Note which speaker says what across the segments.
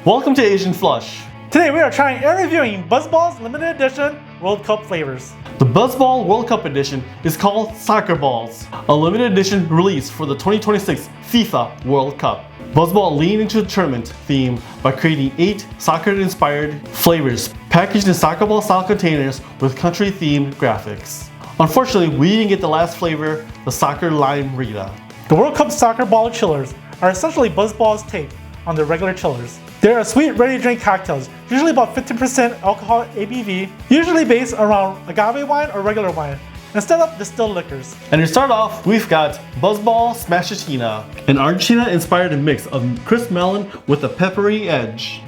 Speaker 1: Welcome to Asian Flush.
Speaker 2: Today we are trying and reviewing BuzzBallz Limited Edition World Cup flavors.
Speaker 1: The BuzzBallz World Cup Edition is called Soccer Balls, a limited edition release for the 2026 FIFA World Cup. BuzzBallz leaned into the tournament theme by creating 8 soccer-inspired flavors packaged in soccer ball style containers with country-themed graphics. Unfortunately, we didn't get the last flavor, the Soccer Lime Rita.
Speaker 2: The World Cup soccer ball chillers are essentially BuzzBallz take on the regular chillers. They are sweet, ready-to-drink cocktails, usually about 15% alcohol ABV, usually based around agave wine or regular wine, instead of distilled liquors.
Speaker 1: And to start off, we've got BuzzBallz Smashatina, an Argentina-inspired mix of crisp melon with a peppery edge.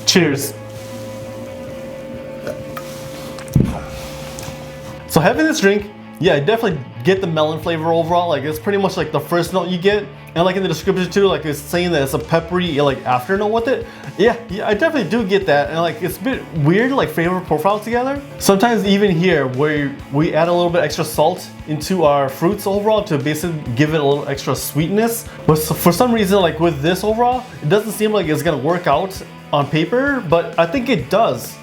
Speaker 1: Cheers. So having this drink, yeah, I definitely get the melon flavor overall. Like it's pretty much like the first note you get, and like in the description too, like it's saying that it's a peppery like afternote with it. Yeah, I definitely do get that, and like it's a bit weird like flavor profile together. Sometimes even here where we add a little bit extra salt into our fruits overall to basically give it a little extra sweetness. But for some reason, like with this overall, it doesn't seem like it's gonna work out on paper, but I think it does.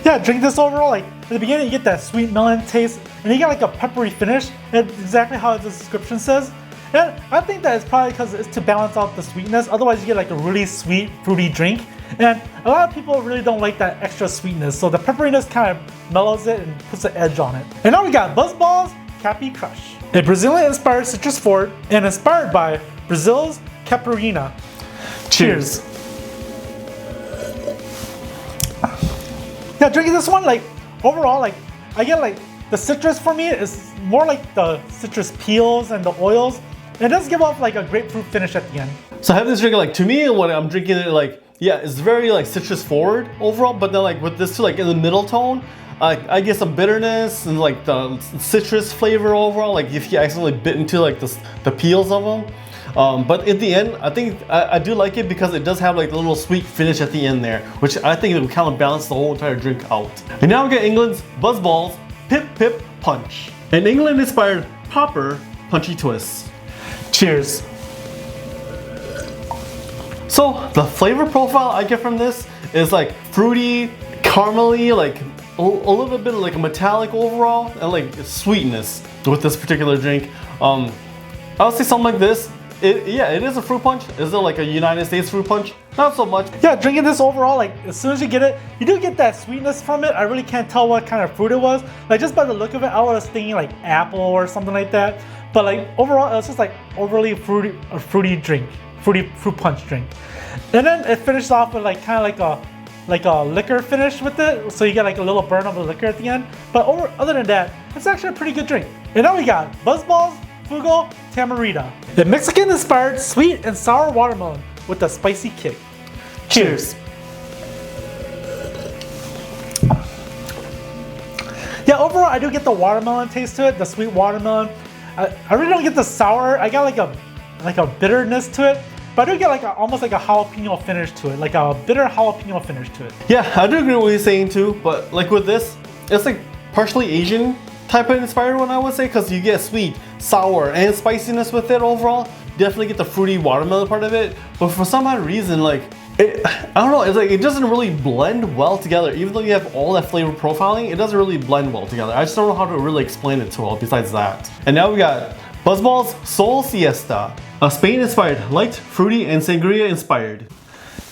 Speaker 2: Yeah, drink this overall, like at the beginning you get that sweet melon taste, and you get like a peppery finish, and exactly how the description says. And I think that it's probably because it's to balance out the sweetness, otherwise you get like a really sweet, fruity drink. And a lot of people really don't like that extra sweetness, so the pepperiness kind of mellows it and puts an edge on it. And now we got BuzzBallz Cappy Crush, a Brazilian-inspired citrus forward and inspired by Brazil's Caparina. Cheers. Yeah, drinking this one, like overall, like I get like the citrus for me is more like the citrus peels and the oils. And it does give off like a grapefruit finish at the end.
Speaker 1: So I have this drink, like to me when I'm drinking it, like yeah, it's very like citrus forward overall, but then like with this too, like in the middle tone, I get some bitterness and like the citrus flavor overall, like if you accidentally bit into like the peels of them. But at the end, I think I do like it because it does have like a little sweet finish at the end there, which I think it will kind of balance the whole entire drink out. And now we get England's BuzzBallz Pip Pip Punch, an England-inspired popper punchy twist.
Speaker 2: Cheers.
Speaker 1: So the flavor profile I get from this is like fruity, caramely, like a little bit of like a metallic overall, and like sweetness with this particular drink. I would say something like this. It is a fruit punch. Is it like a United States fruit punch? Not so much.
Speaker 2: Yeah, drinking this overall, like as soon as you get it, you do get that sweetness from it. I really can't tell what kind of fruit it was. Like just by the look of it, I was thinking like apple or something like that. But like overall, it was just like overly fruity drink, fruit punch drink. And then it finished off with like kind of like a liquor finish with it. So you get like a little burn of the liquor at the end. But other than that, it's actually a pretty good drink. And now we got BuzzBallz Fugo Tamarita, the Mexican-inspired sweet and sour watermelon with a spicy kick. Cheers. Yeah, overall I do get the watermelon taste to it, the sweet watermelon. I really don't get the sour. I got like a bitterness to it, but I do get like almost like a jalapeno finish to it, like a bitter jalapeno finish to it.
Speaker 1: Yeah, I do agree with what you're saying too, but like with this, it's like partially Asian type of inspired one, I would say, because you get sweet, sour, and spiciness with it overall. Definitely get the fruity watermelon part of it, but for some odd reason, like I don't know, it's like it doesn't really blend well together. Even though you have all that flavor profiling, it doesn't really blend well together. I just don't know how to really explain it too well besides that. And now we got BuzzBallz Sol Siesta, a Spain-inspired, light, fruity, and sangria-inspired.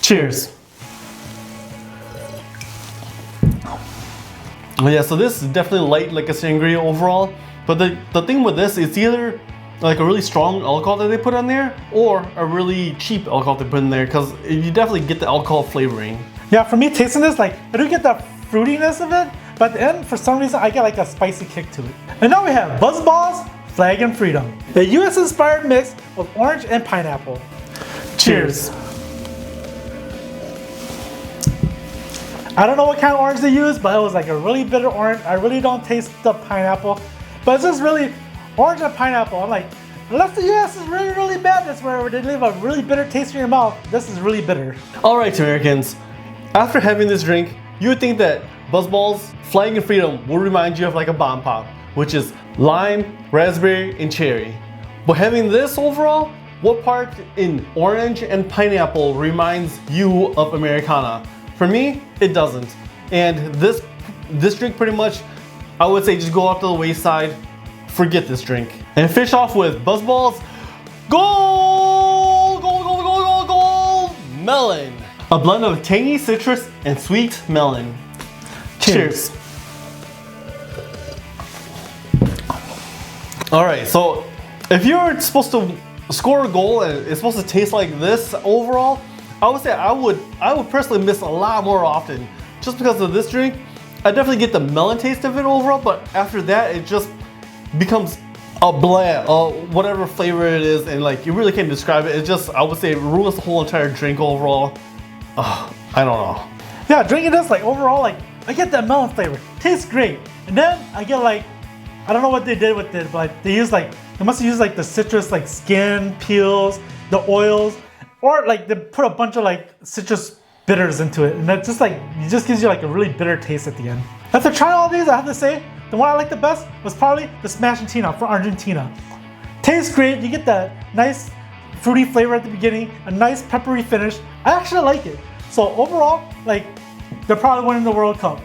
Speaker 1: Cheers. Yeah, so this is definitely light like a sangria overall, but the thing with this is either like a really strong alcohol that they put on there or a really cheap alcohol they put in there, because you definitely get the alcohol flavoring.
Speaker 2: Yeah, for me tasting this, like I do get the fruitiness of it, but at the end for some reason I get like a spicy kick to it. And now we have BuzzBallz Flag and Freedom, a US inspired mix of orange and pineapple. Cheers. I don't know what kind of orange they used, but it was like a really bitter orange. I really don't taste the pineapple, but it's just really orange and pineapple. I'm like, unless the US is really, really bad, that's where they leave a really bitter taste in your mouth. This is really bitter.
Speaker 1: All right, Americans. After having this drink, you would think that BuzzBallz Flag and Freedom will remind you of like a bomb pop, which is lime, raspberry, and cherry. But having this overall, what part in orange and pineapple reminds you of Americana? For me, it doesn't. And this drink pretty much, I would say just go off to the wayside, forget this drink. And finish off with BuzzBallz Gold Melon. A blend of tangy citrus and sweet melon. Cheers. Alright, so if you're supposed to score a goal and it's supposed to taste like this overall, I would say I would personally miss a lot more often. Just because of this drink, I definitely get the melon taste of it overall, but after that it just becomes a bland, whatever flavor it is, and like you really can't describe it. It just, I would say, it ruins the whole entire drink overall. I don't know.
Speaker 2: Yeah, drinking this, like overall, like I get that melon flavor. Tastes great. And then I get like, I don't know what they did with it, but like, they must have used like the citrus, like skin, peels, the oils, or like they put a bunch of like citrus bitters into it. And that just like, it just gives you like a really bitter taste at the end. After trying all these, I have to say, the one I liked the best was probably the Smashentina from Argentina. Tastes great, you get that nice fruity flavor at the beginning, a nice peppery finish. I actually like it. So overall, like, they're probably winning the World Cup.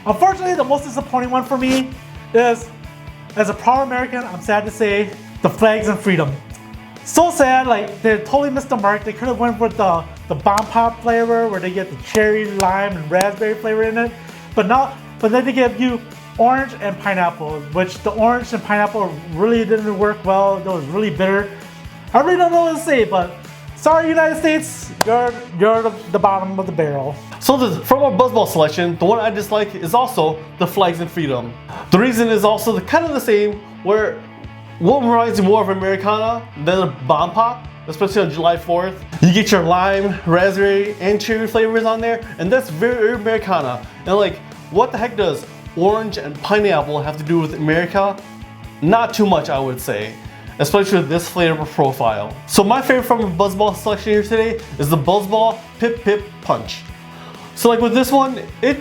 Speaker 2: Unfortunately, the most disappointing one for me is, as a proud American, I'm sad to say, the Flags and Freedom. So sad, like they totally missed the mark. They could have went with the bomb pop flavor where they get the cherry, lime, and raspberry flavor in it. But then they give you orange and pineapple, which the orange and pineapple really didn't work well. It was really bitter. I really don't know what to say, but sorry, United States, you're the bottom of the barrel.
Speaker 1: So from our BuzzBallz selection, the one I dislike is also the Flags and Freedom. The reason is also kind of the same, where what reminds you more of Americana than a bomb pop, especially on July 4th. You get your lime, raspberry, and cherry flavors on there, and that's very Americana. And like, what the heck does orange and pineapple have to do with America? Not too much, I would say, especially with this flavor profile. So my favorite from the BuzzBallz selection here today is the BuzzBallz Pip Pip Punch. So like with this one, it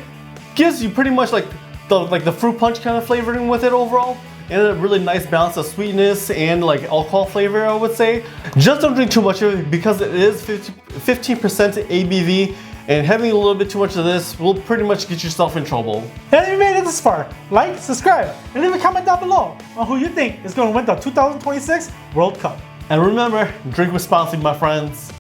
Speaker 1: gives you pretty much like the fruit punch kind of flavoring with it overall, and a really nice balance of sweetness and like alcohol flavor, I would say. Just don't drink too much of it because it is 15% ABV, and having a little bit too much of this will pretty much get yourself in trouble.
Speaker 2: And if you made it this far, like, subscribe, and leave a comment down below on who you think is going to win the 2026 World Cup.
Speaker 1: And remember, drink responsibly, my friends.